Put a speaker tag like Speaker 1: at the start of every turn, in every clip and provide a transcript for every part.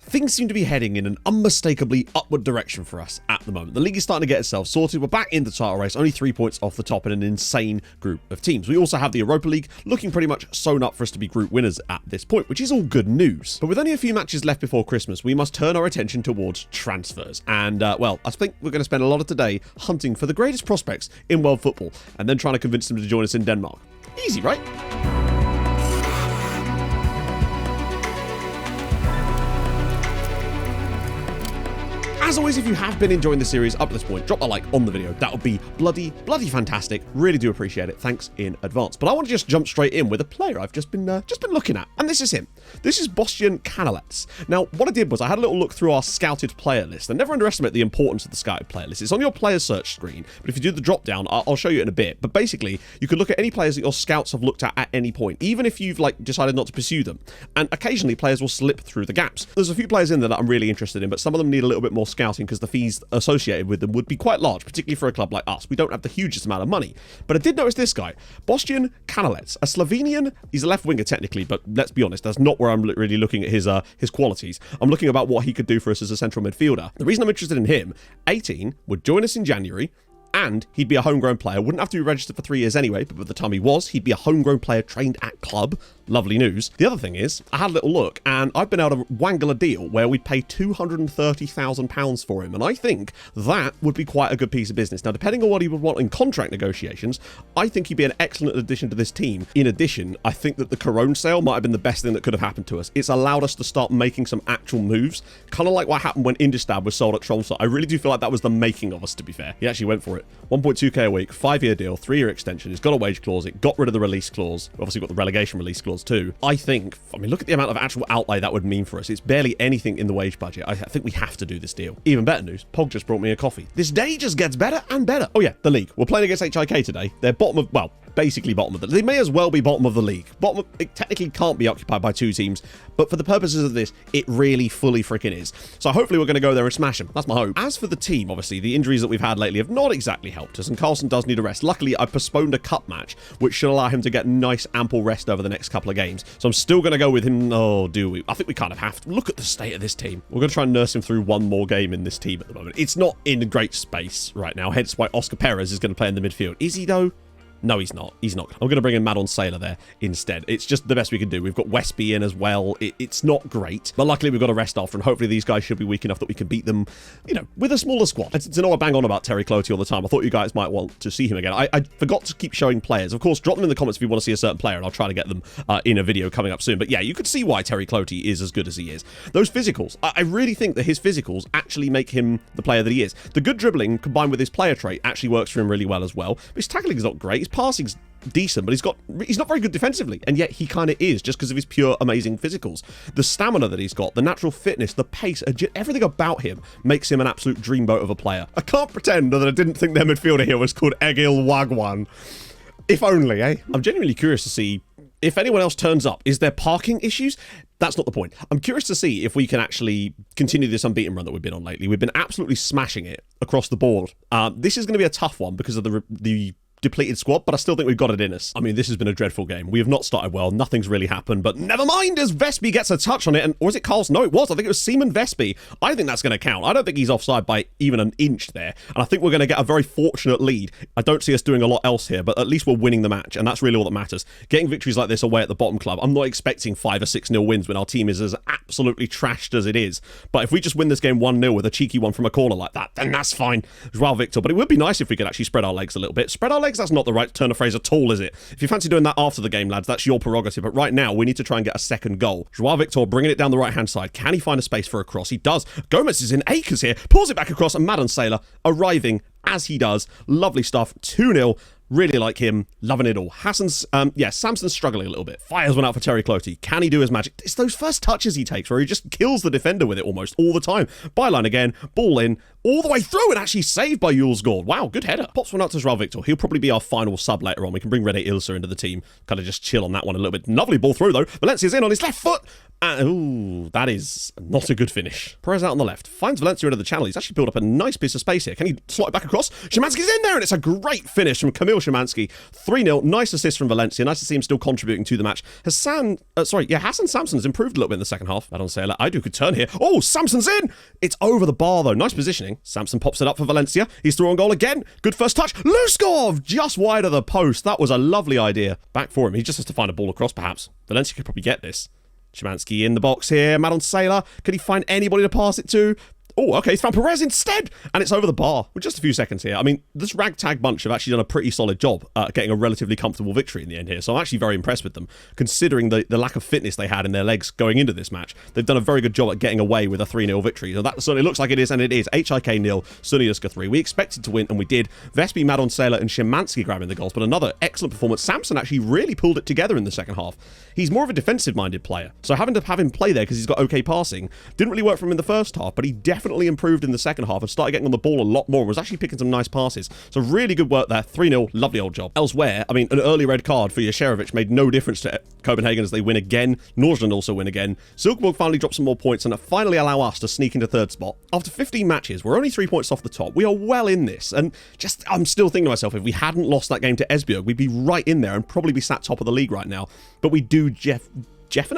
Speaker 1: things seem to be heading in an unmistakably upward direction for us at the moment. The league is starting to get itself sorted. We're back in the title race, only 3 points off the top in an insane group of teams. We also have the Europa League looking pretty much sewn up for us to be group winners at this point, which is all good news. But with only a few matches left before Christmas, we must turn our attention towards transfers. And, well, I think we're going to spend a lot of today hunting for the greatest prospects in world football and then trying to convince them to join us in Denmark. Easy, right? As always, if you have been enjoying the series up to this point, drop a like on the video. That would be bloody fantastic. Really do appreciate it. Thanks in advance. But I want to just jump straight in with a player I've just been looking at, and this is him. This is Bostian Canalets. Now, what I did was I had a little look through our scouted player list, and never underestimate the importance of the scouted player list. It's on your player search screen, but if you do the drop down, I'll show you in a bit. But basically, you could look at any players that your scouts have looked at any point, even if you've decided not to pursue them. And occasionally, players will slip through the gaps. There's a few players in there that I'm really interested in, but some of them need a little bit more scouting because the fees associated with them would be quite large, particularly for a club like us. We don't have the hugest amount of money. But I did notice this guy, Bostian Canalets, a Slovenian. He's a left winger technically, but let's be honest, that's not where I'm really looking at his qualities. I'm looking about what he could do for us as a central midfielder. The reason I'm interested in him, 18, would join us in January, and he'd be a homegrown player. Wouldn't have to be registered for 3 years anyway, but by the time he was, he'd be a homegrown player trained at club. Lovely news. The other thing is, I had a little look, and I've been able to wangle a deal where we'd pay £230,000 for him, and I think that would be quite a good piece of business. Now, depending on what he would want in contract negotiations, I think he'd be an excellent addition to this team. In addition, I think that the Corone sale might have been the best thing that could have happened to us. It's allowed us to start making some actual moves, kind of like what happened when Indistab was sold at Tromsø. I really do feel like that was the making of us, to be fair. He actually went for it. 1.2k a week, 5-year deal, 3-year extension. It's got a wage clause. It got rid of the release clause. We've obviously got the relegation release clause too. I mean, look at the amount of actual outlay that would mean for us. It's barely anything in the wage budget. I think we have to do this deal. Even better news, Pog just brought me a coffee. This day just gets better and better. Oh yeah, the league. We're playing against HIK today. They're basically bottom of the league. They may as well be bottom of the league. It technically can't be occupied by 2 teams, but for the purposes of this, it really fully freaking is. So hopefully we're going to go there and smash them. That's my hope. As for the team, obviously, the injuries that we've had lately have not exactly helped us, and Carlson does need a rest. Luckily, I postponed a cup match, which should allow him to get nice, ample rest over the next couple of games. So I'm still going to go with him. Oh, do we? I think we kind of have to. Look at the state of this team. We're going to try and nurse him through one more game in this team at the moment. It's not in a great space right now, hence why Oscar Perez is going to play in the midfield. Is he, though? No, he's not. He's not. I'm going to bring in Madon Sailor there instead. It's just the best we can do. We've got Westby in as well. It's not great, but luckily we've got a rest after, and hopefully these guys should be weak enough that we can beat them, with a smaller squad. It's I bang on about Terry Cloty all the time. I thought you guys might want to see him again. I forgot to keep showing players. Of course, drop them in the comments if you want to see a certain player, and I'll try to get them in a video coming up soon. But yeah, you could see why Terry Cloty is as good as he is. Those physicals, I really think that his physicals actually make him the player that he is. The good dribbling combined with his player trait actually works for him really well as well. But his tackling is not great. His passing's decent, but he's not very good defensively, and yet he kind of is, just because of his pure amazing physicals. The stamina that he's got, the natural fitness, the pace, everything about him makes him an absolute dreamboat of a player. I can't pretend that I didn't think their midfielder here was called Egil Wagwan. If only, eh? I'm genuinely curious to see if anyone else turns up. Is there parking issues? That's not the point. I'm curious to see if we can actually continue this unbeaten run that we've been on lately. We've been absolutely smashing it across the board. This is going to be a tough one because of the depleted squad, but I still think we've got it in us. I mean, this has been a dreadful game. We have not started well. Nothing's really happened, but never mind as Vestby gets a touch on it. Or was it Carlson? No, it was. I think it was Seaman Vestby. I think that's going to count. I don't think he's offside by even an inch there, and I think we're going to get a very fortunate lead. I don't see us doing a lot else here, but at least we're winning the match, and that's really all that matters. Getting victories like this away at the bottom club, I'm not expecting 5 or 6-0 wins when our team is as absolutely trashed as it is, but if we just win this game 1-0 with a cheeky one from a corner like that, then that's fine. Joao Victor, but it would be nice if we could actually spread our legs a little bit. Spread our legs, that's not the right turn of phrase at all, is it? If you fancy doing that after the game, lads, that's your prerogative, but right now we need to try and get a second goal. Joao Victor bringing it down the right hand side. Can he find a space for a cross? He does. Gomez is in acres here, pulls it back across, and Madden Sailor arriving as he does. Lovely stuff. 2-0. Really like him. Loving it all. Samson's struggling a little bit. Fires one out for Terry Cloty. Can he do his magic? It's those first touches he takes where he just kills the defender with it almost all the time. Byline again. Ball in. all the way through and actually saved by Yulesgård. Wow, good header. Pops one out to Joao Victor. He'll probably be our final sub later on. We can bring Rede Ilsa into the team. Kind of just chill on that one a little bit. Lovely ball through, though. Valencia's in on his left foot. Ooh, that is not a good finish. Perez out on the left. Finds Valencia into the channel. He's actually built up a nice piece of space here. Can he slot it back across? Szymanski's in there, and it's a great finish from Kamil Szymanski. 3-0. Nice assist from Valencia. Nice to see him still contributing to the match. Hassan Samson has improved a little bit in the second half. I don't say that. I do could turn here. Oh, Samson's in! It's over the bar, though. Nice positioning. Samson pops it up for Valencia. He's through on goal again. Good first touch. Luskov! Just wide of the post. That was a lovely idea. Back for him. He just has to find a ball across, perhaps. Valencia could probably get this. Szymanski in the box here. Madon Sailor. Can he find anybody to pass it to? Oh, okay, he's found Perez instead, and it's over the bar with just a few seconds here. I mean, this ragtag bunch have actually done a pretty solid job getting a relatively comfortable victory in the end here, so I'm actually very impressed with them, considering the lack of fitness they had in their legs going into this match. They've done a very good job at getting away with a 3-0 victory, so that certainly looks like it is, and it is. HIK 0, Sunyaska 3. We expected to win, and we did. Vespi, Madon Sailor, and Szymanski grabbing the goals, but another excellent performance. Samson actually really pulled it together in the second half. He's more of a defensive-minded player, so having to have him play there because he's got okay passing didn't really work for him in the first half, but he definitely improved in the second half and started getting on the ball a lot more and was actually picking some nice passes. So really good work there. 3-0, lovely old job. Elsewhere, I mean, an early red card for Jasherovic made no difference to Copenhagen as they win again. Nordsjælland also win again. Silkeborg finally drop some more points and finally allow us to sneak into third spot. After 15 matches, we're only 3 points off the top. We are well in this, and I'm still thinking to myself, if we hadn't lost that game to Esbjerg, we'd be right in there and probably be sat top of the league right now. But we do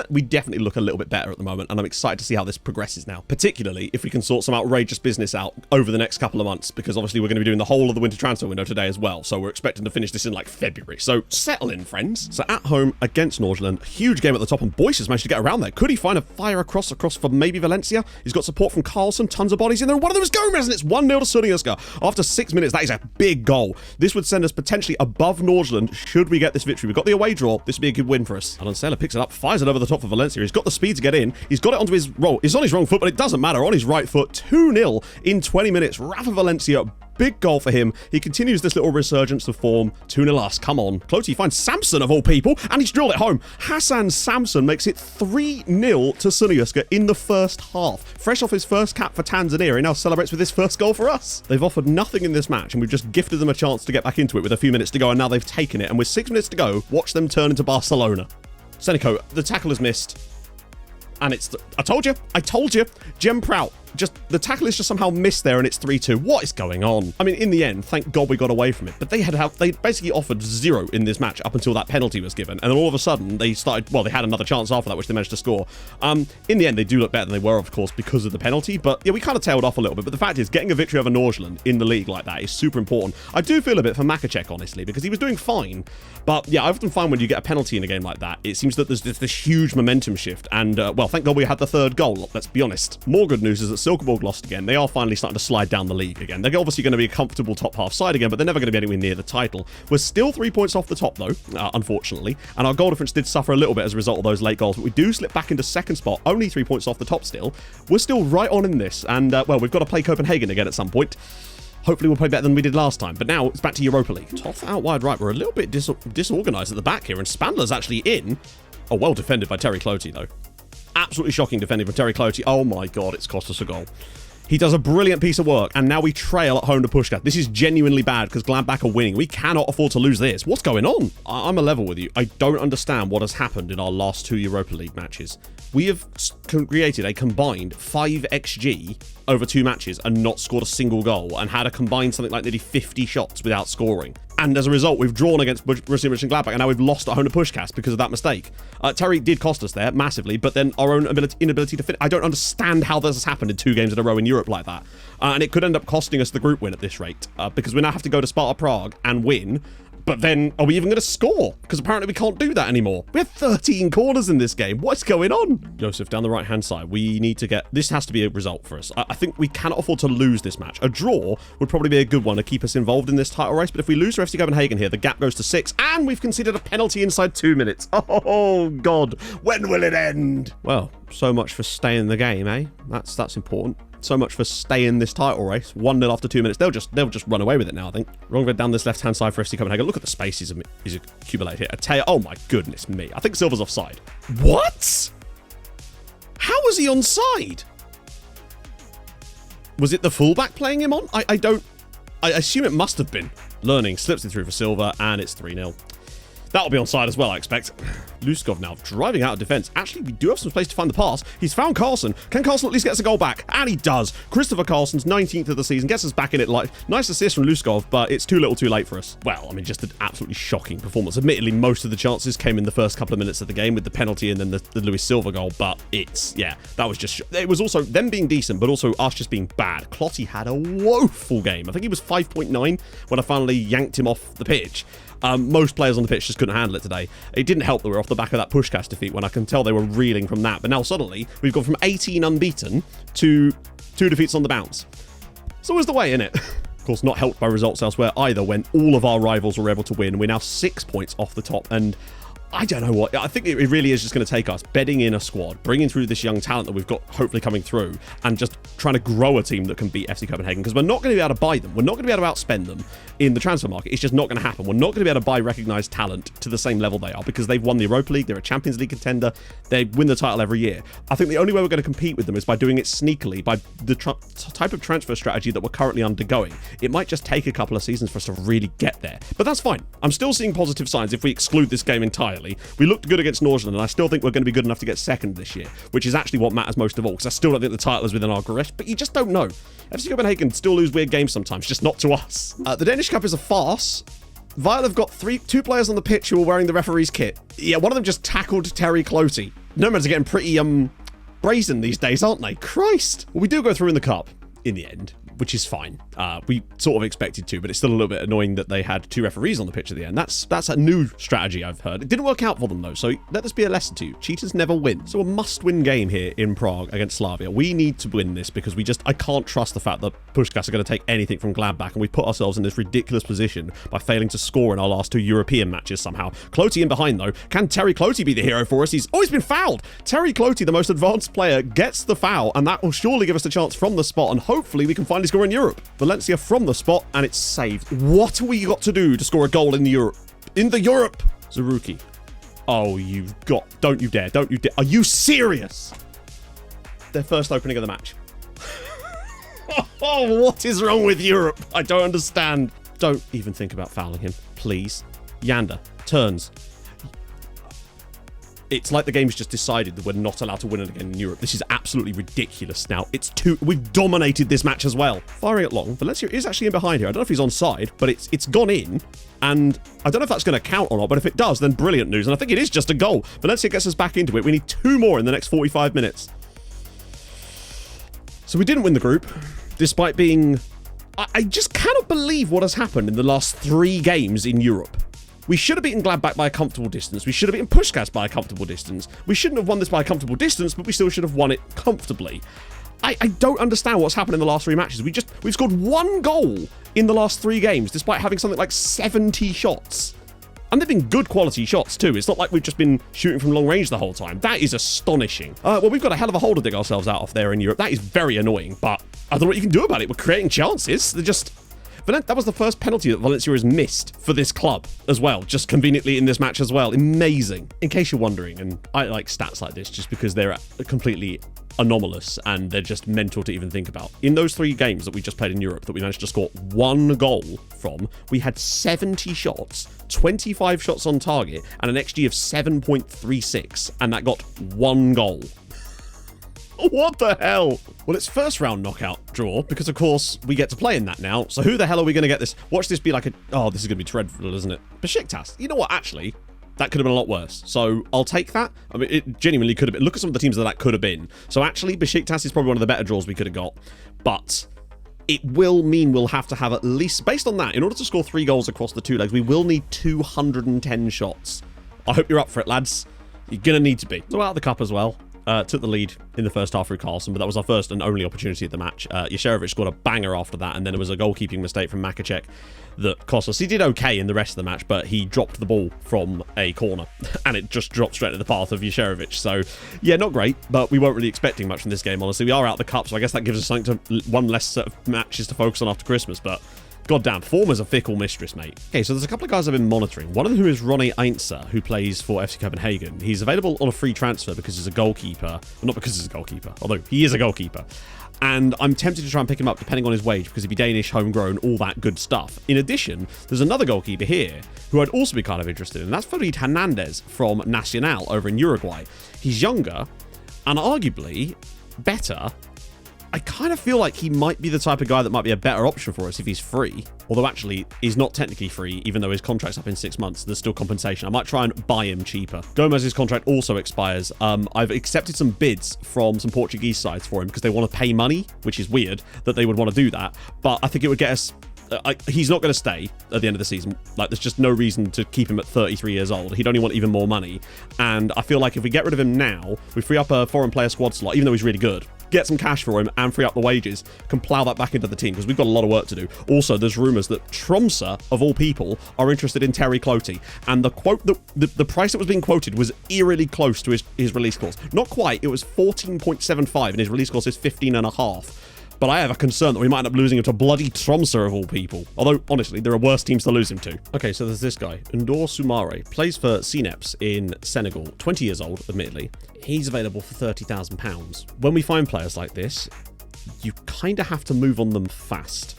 Speaker 1: we definitely look a little bit better at the moment, and I'm excited to see how this progresses now, particularly if we can sort some outrageous business out over the next couple of months, because obviously we're going to be doing the whole of the winter transfer window today as well, so we're expecting to finish this in like February. So settle in, friends. So at home against Nordsjælland, huge game at the top, and Boyce has managed to get around there. Could he find a fire across for maybe Valencia? He's got support from Carlson, tons of bodies in there. One of them is Gomez, and it's 1-0 to Sunyaska. After 6 minutes, that is a big goal. This would send us potentially above Nordsjælland should we get this victory. We've got the away draw. This would be a good win for us. And Sailor picks it up, fires it over the top for Valencia. He's got the speed to get in. He's got it onto his roll. He's on his wrong foot, but it doesn't matter. On his right foot, 2-0 in 20 minutes. Rafa Valencia, big goal for him. He continues this little resurgence of form. 2-0 us. Come on. Clotey finds Samson, of all people, and he's drilled it home. Hassan Samson makes it 3-0 to Sunyaska in the first half. Fresh off his first cap for Tanzania, he now celebrates with his first goal for us. They've offered nothing in this match, and we've just gifted them a chance to get back into it with a few minutes to go, and now they've taken it. And with 6 minutes to go, watch them turn into Barcelona. Seniko, the tackle is missed. And it's... I told you. Jem Prout. The tackle is just somehow missed there, and it's 3-2. What is going on? I mean, in the end, thank God we got away from it. But they basically offered 0 in this match up until that penalty was given. And then all of a sudden, they started... Well, they had another chance after that, which they managed to score. In the end, they do look better than they were, of course, because of the penalty. But yeah, we kind of tailed off a little bit. But the fact is, getting a victory over Nordsjælland in the league like that is super important. I do feel a bit for Makacek, honestly, because he was doing fine. But yeah, I often find when you get a penalty in a game like that, it seems that there's this huge momentum shift. And, well, thank God we had the third goal, let's be honest. More good news is that Silkeborg lost again. They are finally starting to slide down the league again. They're obviously going to be a comfortable top half side again, but they're never going to be anywhere near the title. We're still 3 points off the top, though, unfortunately. And our goal difference did suffer a little bit as a result of those late goals, but we do slip back into second spot, only 3 points off the top still. We're still right on in this. And, well, we've got to play Copenhagen again at some point. Hopefully we'll play better than we did last time. But now it's back to Europa League. Toth out wide right. We're a little bit disorganised at the back here, and Spandler's actually in. Oh, well defended by Terry Clotey, though. Absolutely shocking defending from Terry Clotey. Oh, my God, it's cost us a goal. He does a brilliant piece of work, and now we trail at home to Pushka. This is genuinely bad because Gladbach are winning. We cannot afford to lose this. What's going on? I'm a level with you. I don't understand what has happened in our last 2 Europa League matches. We have created a combined 5 XG over 2 matches and not scored a single goal, and had a combined something like nearly 50 shots without scoring. And as a result, we've drawn against Borussia Mönchengladbach, and now we've lost at home to Pushkas because of that mistake. Terry did cost us there massively, but then our own inability to fit. I don't understand how this has happened in 2 games in a row in Europe like that. And it could end up costing us the group win at this rate, because we now have to go to Sparta Prague and win. But then, are we even going to score? Because apparently we can't do that anymore. We have 13 corners in this game. What's going on? Joseph, down the right-hand side. We need to get... This has to be a result for us. I think we cannot afford to lose this match. A draw would probably be a good one to keep us involved in this title race. But if we lose to FC Copenhagen here, the gap goes to 6. And we've conceded a penalty inside 2 minutes. Oh, God. When will it end? Well, so much for staying in the game, eh? That's important. So much for staying this title race. 1-0 after 2 minutes. They'll just run away with it now, I think. Wrong down this left-hand side for FC Copenhagen. Look at the space he's accumulated here. Ataya. Oh, my goodness me. I think Silva's offside. What? How was he onside? Was it the fullback playing him on? I assume it must have been. Learning slips it through for Silva, and it's 3-0. That'll be onside as well, I expect. Luskov now driving out of defence. Actually, we do have some space to find the pass. He's found Carlson. Can Carlson at least get us a goal back? And he does. Christopher Carlson's 19th of the season. Gets us back in it. Like, nice assist from Luskov, but it's too little too late for us. Well, I mean, just an absolutely shocking performance. Admittedly, most of the chances came in the first couple of minutes of the game with the penalty and then the Luis Silva goal, but it's, yeah, that was just... It was also them being decent, but also us just being bad. Clotty had a woeful game. I think he was 5.9 when I finally yanked him off the pitch. Most players on the pitch just couldn't handle it today. It didn't help that we're off the back of that Puskás defeat when I can tell they were reeling from that. But now suddenly, we've gone from 18 unbeaten to 2 defeats on the bounce. It's always the way, innit? Of course, not helped by results elsewhere either when all of our rivals were able to win. We're now 6 points off the top, and I don't know what. I think it really is just going to take us bedding in a squad, bringing through this young talent that we've got hopefully coming through, and just trying to grow a team that can beat FC Copenhagen, because we're not going to be able to buy them. We're not going to be able to outspend them in the transfer market. It's just not going to happen. We're not going to be able to buy recognised talent to the same level they are, because they've won the Europa League, they're a Champions League contender, they win the title every year. I think the only way we're going to compete with them is by doing it sneakily, by the type of transfer strategy that we're currently undergoing. It might just take a couple of seasons for us to really get there, but that's fine. I'm still seeing positive signs if we exclude this game entirely. We looked good against Nordsjælland, and I still think we're going to be good enough to get second this year, which is actually what matters most of all, because I still don't think the title is within our grasp, but you just don't know. FC Copenhagen still lose weird games sometimes, just not to us. The Danish Cup is a farce. Vile have got 2 players on the pitch who are wearing the referee's kit. Yeah, one of them just tackled Terry Clotty. Nomads are getting pretty brazen these days, aren't they? Christ. Well, we do go through in the cup in the end, which is fine. We sort of expected to, but it's still a little bit annoying that they had 2 referees on the pitch at the end. That's a new strategy I've heard. It didn't work out for them though, so let this be a lesson to you. Cheaters never win. So a must-win game here in Prague against Slavia. We need to win this because I can't trust the fact that Puskás are going to take anything from Gladbach, and we put ourselves in this ridiculous position by failing to score in our last 2 European matches somehow. Clotty in behind though. Can Terry Clotty be the hero for us? He's been fouled. Terry Clotty, the most advanced player, gets the foul, and that will surely give us a chance from the spot, and hopefully we can finally score in Europe. Valencia from the spot, and it's saved. What have we got to do to score a goal in Europe? Zaruki. Oh, don't you dare. Are you serious? Their first opening of the match. Oh, what is wrong with Europe? I don't understand. Don't even think about fouling him, please. Yander turns. It's like the game's just decided that we're not allowed to win it again in Europe. This is absolutely ridiculous now. We've dominated this match as well. Firing it long. Valencia is actually in behind here. I don't know if he's onside, but it's gone in. And I don't know if that's going to count or not, but if it does, then brilliant news. And I think it is just a goal. Valencia gets us back into it. We need 2 more in the next 45 minutes. So we didn't win the group, despite being... I just cannot believe what has happened in the last 3 games in Europe. We should have beaten Gladbach by a comfortable distance. We should have beaten Puskás by a comfortable distance. We shouldn't have won this by a comfortable distance, but we still should have won it comfortably. I don't understand what's happened in the last 3 matches. We've scored 1 goal in the last 3 games, despite having something like 70 shots. And they've been good quality shots too. It's not like we've just been shooting from long range the whole time. That is astonishing. Well, we've got a hell of a hole to dig ourselves out of there in Europe. That is very annoying, but I don't know what you can do about it. We're creating chances. That was the first penalty that Valencia has missed for this club as well, just conveniently in this match as well. Amazing. In case you're wondering, and I like stats like this just because they're completely anomalous and they're just mental to even think about. In those 3 games that we just played in Europe that we managed to score 1 goal from, we had 70 shots, 25 shots on target, and an XG of 7.36, and that got 1 goal. What the hell? Well, it's first round knockout draw because, of course, we get to play in that now. So who the hell are we going to get this? Watch this be like a... Oh, this is going to be dreadful, isn't it? Besiktas. You know what? Actually, that could have been a lot worse. So I'll take that. I mean, it genuinely could have been. Look at some of the teams that could have been. So actually, Besiktas is probably one of the better draws we could have got. But it will mean we'll have to have at least... Based on that, in order to score 3 goals across the 2 legs, we will need 210 shots. I hope you're up for it, lads. You're going to need to be. So out of the cup as well. Took the lead in the first half through Carlson, but that was our first and only opportunity of the match. Yasherovic scored a banger after that, and then it was a goalkeeping mistake from Makacek that cost us. He did okay in the rest of the match, but he dropped the ball from a corner, and it just dropped straight into the path of Yasherovic. So, yeah, not great, but we weren't really expecting much from this game, honestly. We are out of the cup, so I guess that gives us something one less set of matches to focus on after Christmas, but... Goddamn, form is a fickle mistress, mate. Okay, so there's a couple of guys I've been monitoring. One of them is Ronnie Eintzer, who plays for FC Copenhagen. He's available on a free transfer because he's a goalkeeper. Well, not because he's a goalkeeper, although he is a goalkeeper. And I'm tempted to try and pick him up depending on his wage because he'd be Danish, homegrown, all that good stuff. In addition, there's another goalkeeper here who I'd also be kind of interested in. And that's Farid Hernandez from Nacional over in Uruguay. He's younger and arguably better. I kind of feel like he might be the type of guy that might be a better option for us if he's free. Although actually, he's not technically free, even though his contract's up in 6 months. There's still compensation. I might try and buy him cheaper. Gomez's contract also expires. I've accepted some bids from some Portuguese sides for him because they want to pay money, which is weird that they would want to do that. But I think it would get us... he's not going to stay at the end of the season. Like, there's just no reason to keep him at 33 years old. He'd only want even more money. And I feel like if we get rid of him now, we free up a foreign player squad slot, even though he's really good, get some cash for him and free up the wages, can plow that back into the team because we've got a lot of work to do. Also, there's rumours that Tromsø, of all people, are interested in Terry Clotey. And the quote, the price that was being quoted was eerily close to his release clause. Not quite. It was 14.75 and his release clause is 15.5. But I have a concern that we might end up losing him to bloody Tromsø of all people. Although, honestly, there are worse teams to lose him to. Okay, so there's this guy, Ndor Soumare, plays for CNEPS in Senegal, 20 years old, admittedly. He's available for £30,000. When we find players like this, you kind of have to move on them fast.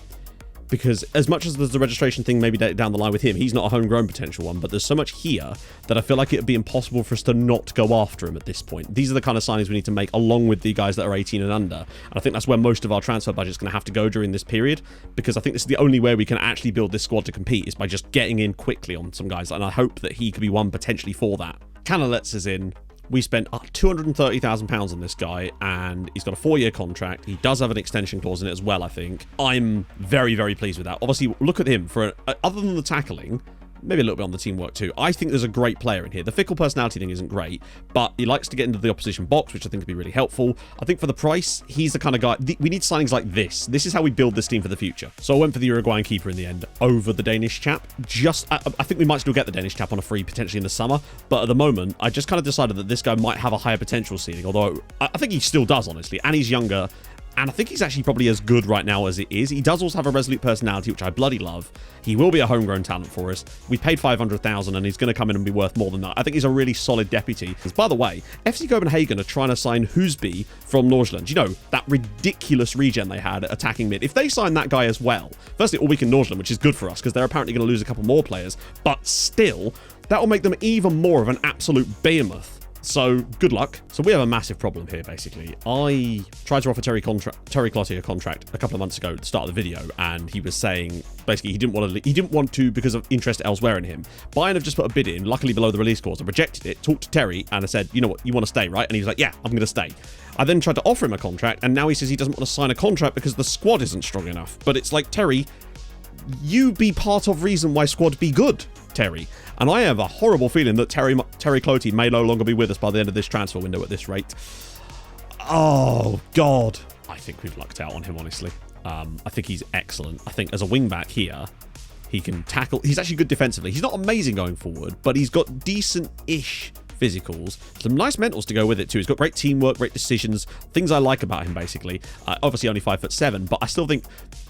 Speaker 1: Because as much as there's the registration thing maybe down the line with him, he's not a homegrown potential one, but there's so much here that I feel like it would be impossible for us to not go after him at this point. These are the kind of signings we need to make along with the guys that are 18 and under. And I think that's where most of our transfer budget is going to have to go during this period, because I think this is the only way we can actually build this squad to compete is by just getting in quickly on some guys. And I hope that he could be one potentially for that. Canalets is in. We spent £230,000 on this guy, and he's got a 4-year contract. He does have an extension clause in it as well, I think. I'm very, very pleased with that. Obviously, look at him. Other than the tackling, maybe a little bit on the teamwork too, I think there's a great player in here. The fickle personality thing isn't great, but he likes to get into the opposition box, which I think would be really helpful. I think for the price, he's the kind of guy... we need signings like this. This is how we build this team for the future. So I went for the Uruguayan keeper in the end over the Danish chap. I think we might still get the Danish chap on a free potentially in the summer, but at the moment, I just kind of decided that this guy might have a higher potential ceiling, although I think he still does, honestly, and he's younger. And I think he's actually probably as good right now as it is. He does also have a resolute personality, which I bloody love. He will be a homegrown talent for us. We paid 500,000 and he's going to come in and be worth more than that. I think he's a really solid deputy. Because, by the way, FC Copenhagen are trying to sign Husby from Nordsjælland. You know, that ridiculous regen they had attacking mid. If they sign that guy as well, firstly, all week in Nordsjælland, which is good for us because they're apparently going to lose a couple more players. But still, that will make them even more of an absolute behemoth. So, good luck. So, we have a massive problem here, basically. I tried to offer Terry Clotey a contract a couple of months ago at the start of the video, and he was saying, basically, he didn't want to because of interest elsewhere in him. Bayern have just put a bid in, luckily below the release clause. I rejected it, talked to Terry, and I said, you know what, you want to stay, right? And he was like, yeah, I'm going to stay. I then tried to offer him a contract, and now he says he doesn't want to sign a contract because the squad isn't strong enough. But it's like, Terry, you be part of reason why squad be good, Terry. And I have a horrible feeling that Terry Clotey may no longer be with us by the end of this transfer window at this rate. Oh, God. I think we've lucked out on him, honestly. I think he's excellent. I think as a wing-back here, he can tackle. He's actually good defensively. He's not amazing going forward, but he's got decent-ish physicals, some nice mentals to go with it too. He's got great teamwork, great decisions, things I like about him basically. Obviously only 5'7", but I still think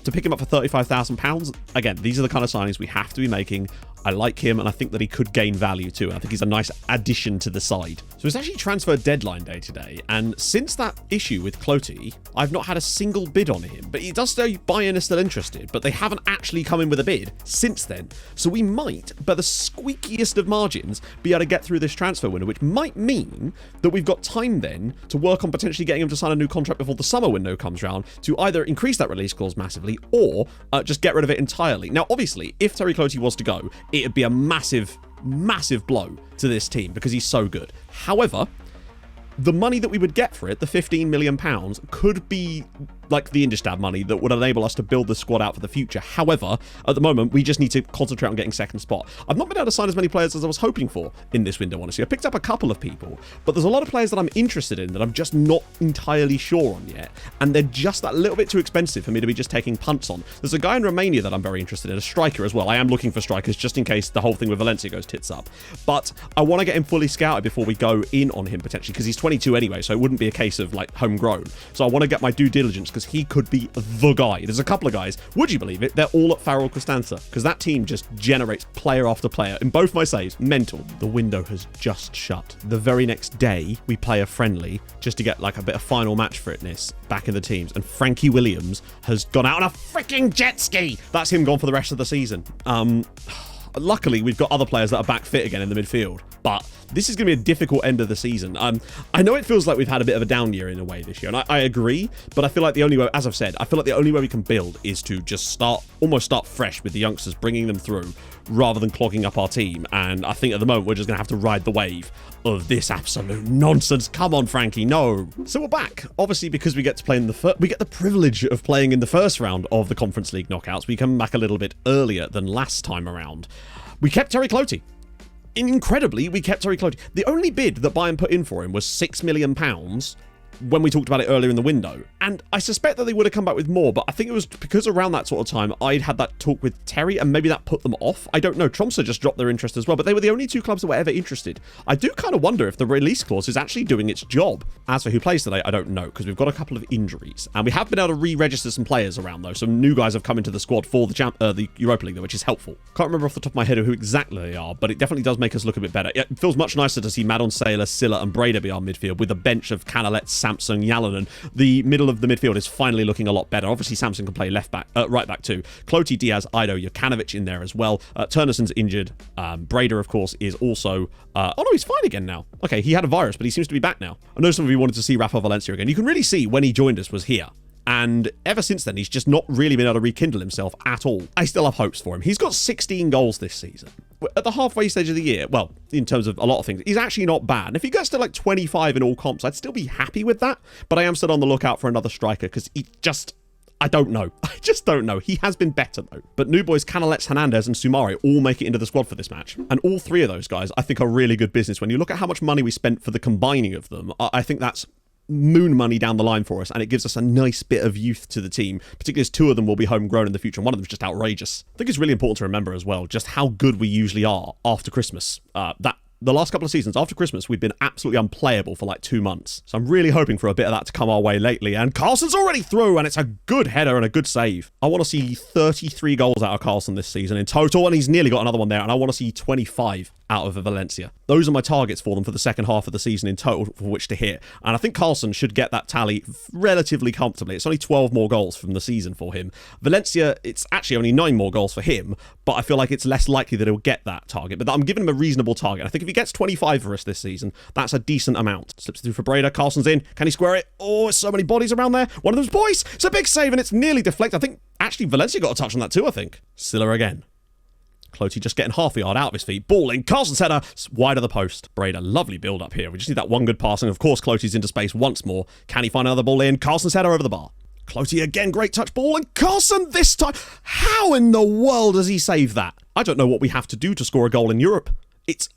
Speaker 1: to pick him up for £35,000, again, these are the kind of signings we have to be making. I like him, and I think that he could gain value too. I think he's a nice addition to the side. So it's actually transfer deadline day today, and since that issue with Clotey, I've not had a single bid on him. But it does say Bayern is still interested, but they haven't actually come in with a bid since then. So we might, by the squeakiest of margins, be able to get through this transfer window, which might mean that we've got time then to work on potentially getting him to sign a new contract before the summer window comes around to either increase that release clause massively or just get rid of it entirely. Now, obviously, if Terry Clotey was to go, it'd be a massive, massive blow to this team because he's so good. However, the money that we would get for it, the £15 million, could be like the Indistab money that would enable us to build the squad out for the future. However, at the moment, we just need to concentrate on getting second spot. I've not been able to sign as many players as I was hoping for in this window, honestly. I picked up a couple of people, but there's a lot of players that I'm interested in that I'm just not entirely sure on yet, and they're just that little bit too expensive for me to be just taking punts on. There's a guy in Romania that I'm very interested in, a striker as well. I am looking for strikers just in case the whole thing with Valencia goes tits up. But I want to get him fully scouted before we go in on him potentially, because he's 22 anyway, so it wouldn't be a case of like homegrown. So I want to get my due diligence, because because he could be the guy. There's a couple of guys. Would you believe it? They're all at Farrell Costanza because that team just generates player after player. In both my saves, mental. The window has just shut. The very next day, we play a friendly just to get like a bit of final match fitness back in the teams. And Frankie Williams has gone out on a freaking jet ski. That's him gone for the rest of the season. Luckily, we've got other players that are back fit again in the midfield. But this is going to be a difficult end of the season. I know it feels like we've had a bit of a down year in a way this year, and I agree, but I feel like the only way, as I've said, I feel like the only way we can build is to just almost start fresh with the youngsters, bringing them through, rather than clogging up our team. And I think at the moment, we're just going to have to ride the wave of this absolute nonsense. Come on, Frankie, no. So we're back, obviously, because we get to play in we get the privilege of playing in the first round of the Conference League knockouts. We come back a little bit earlier than last time around. We kept Terry Cloutey. Incredibly, we kept Terry Cloutey. The only bid that Bayern put in for him was £6 million when we talked about it earlier in the window. And I suspect that they would have come back with more, but I think it was because around that sort of time, I'd had that talk with Terry, and maybe that put them off. I don't know. Tromsø just dropped their interest as well, but they were the only two clubs that were ever interested. I do kind of wonder if the release clause is actually doing its job. As for who plays today, I don't know, because we've got a couple of injuries. And we have been able to re-register some players around, though. Some new guys have come into the squad for the Europa League, though, which is helpful. Can't remember off the top of my head who exactly they are, but it definitely does make us look a bit better. It feels much nicer to see Madon, Saylor, Silla, and Breda be our midfield, with a bench of Canalet, Samson, Yalonen. The middle of the midfield is finally looking a lot better. Obviously, Samson can play right back too. Cloutey, Diaz, Ido, Jokanovic in there as well. Turnesson's injured. Breda, of course, is also... oh no, he's fine again now. Okay, he had a virus, but he seems to be back now. I know some of you wanted to see Rafa Valencia again. You can really see when he joined us was here. And ever since then, he's just not really been able to rekindle himself at all. I still have hopes for him. He's got 16 goals this season. At the halfway stage of the year, well, in terms of a lot of things, he's actually not bad. And if he gets to like 25 in all comps, I'd still be happy with that. But I am still on the lookout for another striker because he just... I don't know. I just don't know. He has been better, though. But new boys Canalettes, Hernandez, and Sumare all make it into the squad for this match. And all three of those guys, I think, are really good business. When you look at how much money we spent for the combining of them, I think that's moon money down the line for us, and it gives us a nice bit of youth to the team, particularly as two of them will be homegrown in the future, and one of them is just outrageous. I think it's really important to remember as well just how good we usually are after Christmas. The last couple of seasons after Christmas, we've been absolutely unplayable for like 2 months. So I'm really hoping for a bit of that to come our way lately. And Carlson's already through, and it's a good header and a good save. I want to see 33 goals out of Carlson this season in total, and he's nearly got another one there. And I want to see 25 out of Valencia. Those are my targets for them for the second half of the season in total for which to hit. And I think Carlson should get that tally relatively comfortably. It's only 12 more goals from the season for him. Valencia, it's actually only 9 more goals for him, but I feel like it's less likely that he'll get that target. But I'm giving him a reasonable target. I think if he gets 25 for us this season, that's a decent amount. Slips through for Breda. Carlson's in. Can he square it? Oh, so many bodies around there. One of them's Boyce. It's a big save, and it's nearly deflected. I think actually Valencia got a touch on that too, I think. Silla again. Cloutey just getting half a yard out of his feet. Ball in. Carlson's header. Wide of the post. Breda, lovely build up here. We just need that one good passing. Of course, Cloutey's into space once more. Can he find another ball in? Carlson's header over the bar. Cloutey again, great touch ball, and Carlson this time. How in the world does he save that? I don't know what we have to do to score a goal in Europe. It's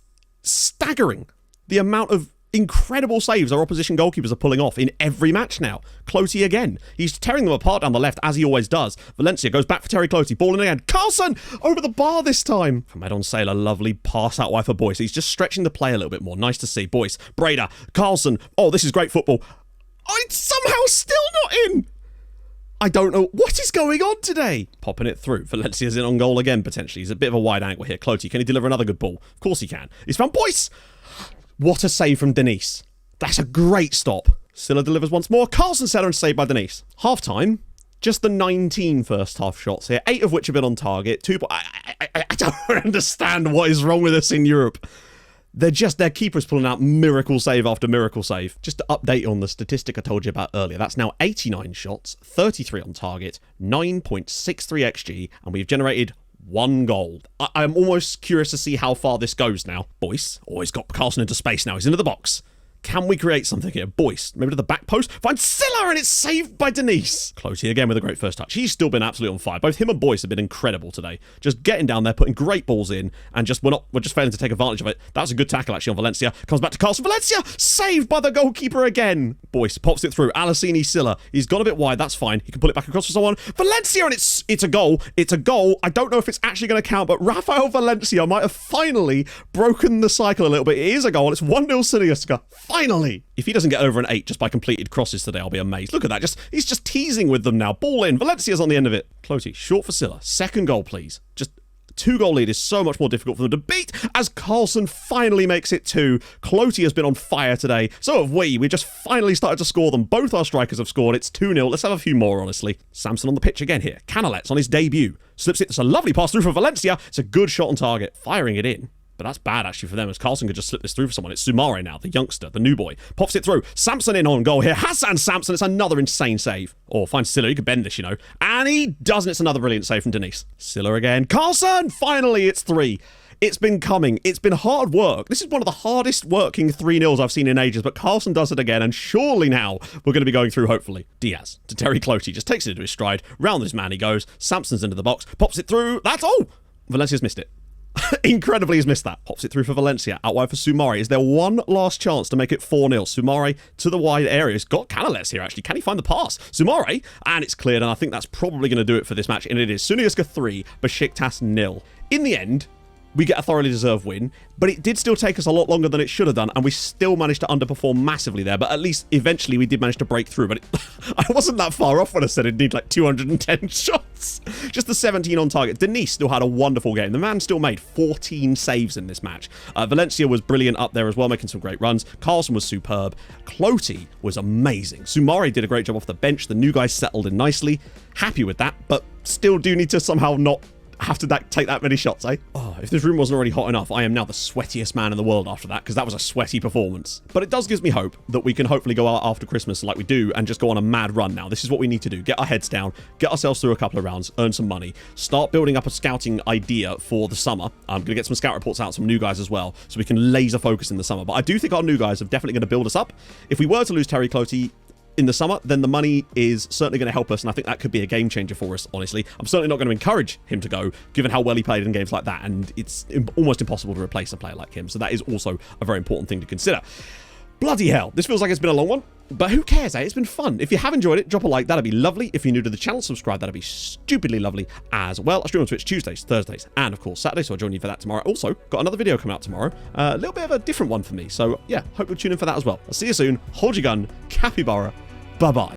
Speaker 1: staggering the amount of incredible saves our opposition goalkeepers are pulling off in every match now. Cloutey again. He's tearing them apart down the left, as he always does. Valencia goes back for Terry Cloutey. Ball in again. Carlson over the bar this time. From Edon Saylor, lovely pass out wide for Boyce. He's just stretching the play a little bit more. Nice to see. Boyce, Breda, Carlson. Oh, this is great football. Oh, it's somehow still not in. I don't know what is going on today. Popping it through. Valencia's in on goal again, potentially. He's a bit of a wide angle here. Cloutey, can he deliver another good ball? Of course he can. He's found Boyce. What a save from Denise. That's a great stop. Silla delivers once more. Carlson set and saved by Denise. Half time. Just the 19 first half shots here. 8 of which have been on target. I don't understand what is wrong with us in Europe. Their keeper's pulling out miracle save after miracle save. Just to update on the statistic I told you about earlier, that's now 89 shots, 33 on target, 9.63 XG, and we've generated 1 goal. I'm almost curious to see how far this goes now. Boyce, he's got Carlson into space now. He's into the box. Can we create something here? Boyce, maybe to the back post. Finds Silla, and it's saved by Denise. Cloutey again with a great first touch. He's still been absolutely on fire. Both him and Boyce have been incredible today. Just getting down there, putting great balls in, and we're just failing to take advantage of it. That was a good tackle actually on Valencia. Comes back to Carlson. Valencia saved by the goalkeeper again. Boyce pops it through. Alessini, Silla. He's gone a bit wide. That's fine. He can pull it back across for someone. Valencia, and it's a goal. It's a goal. I don't know if it's actually going to count, but Rafael Valencia might have finally broken the cycle a little bit. It is a goal. It's 1-0 Siniuska. Finally! If he doesn't get over an 8 just by completed crosses today, I'll be amazed. Look at that. He's just teasing with them now. Ball in. Valencia's on the end of it. Cloty, short for Silla. Second goal, please. Just 2-goal lead is so much more difficult for them to beat as Carlson finally makes it 2. Cloty has been on fire today. So have we. We've just finally started to score them. Both our strikers have scored. It's 2-0. Let's have a few more, honestly. Samson on the pitch again here. Canalettes on his debut. Slips it. It's a lovely pass through for Valencia. It's a good shot on target. Firing it in. But that's bad, actually, for them, as Carlson could just slip this through for someone. It's Sumare now, the youngster, the new boy. Pops it through. Samson in on goal here. Hassan Samson. It's another insane save. Or find Silla. He could bend this, you know. And he doesn't. It's another brilliant save from Denise. Silla again. Carlson! Finally, it's 3. It's been coming. It's been hard work. This is one of the hardest working 3-0s I've seen in ages, but Carlson does it again, and surely now we're going to be going through, hopefully. Diaz to Terry Cloty. Just takes it into his stride. Round this man he goes. Samson's into the box. Pops it through. That's all. Valencia's missed it. Incredibly has missed that. Pops it through for Valencia. Out wide for Sumare. Is there one last chance to make it 4-0? Sumare to the wide area. He's got Canalettes here, actually. Can he find the pass? Sumare. And it's cleared, and I think that's probably going to do it for this match. And it is. Suniuska 3, Besiktas 0. In the end, we get a thoroughly deserved win, but it did still take us a lot longer than it should have done, and we still managed to underperform massively there, but at least eventually we did manage to break through. But I wasn't that far off when I said it'd need like 210 shots. Just the 17 on target. Denise still had a wonderful game. The man still made 14 saves in this match. Valencia was brilliant up there as well, making some great runs. Carlson was superb. Cloty was amazing. Sumare did a great job off the bench. The new guys settled in nicely. Happy with that, but still do need to somehow not have to take that many shots, eh? Oh, if this room wasn't already hot enough, I am now the sweatiest man in the world after that, because that was a sweaty performance. But it does give me hope that we can hopefully go out after Christmas like we do and just go on a mad run now. This is what we need to do. Get our heads down, get ourselves through a couple of rounds, earn some money, start building up a scouting idea for the summer. I'm going to get some scout reports out, some new guys as well, so we can laser focus in the summer. But I do think our new guys are definitely going to build us up. If we were to lose Terry Cloty in the summer, then the money is certainly going to help us, and I think that could be a game changer for us, honestly. I'm certainly not going to encourage him to go, given how well he played in games like that, and it's almost impossible to replace a player like him, so that is also a very important thing to consider. Bloody hell, this feels like it's been a long one, but who cares, eh? It's been fun. If you have enjoyed it, drop a like, that'd be lovely. If you're new to the channel, subscribe, that'd be stupidly lovely as well. I stream on Twitch Tuesdays, Thursdays, and of course Saturdays, so I'll join you for that tomorrow. Also, got another video coming out tomorrow, a little bit of a different one for me, so yeah, hope you'll tune in for that as well. I'll see you soon. Hold your gun, capybara. Bye-bye.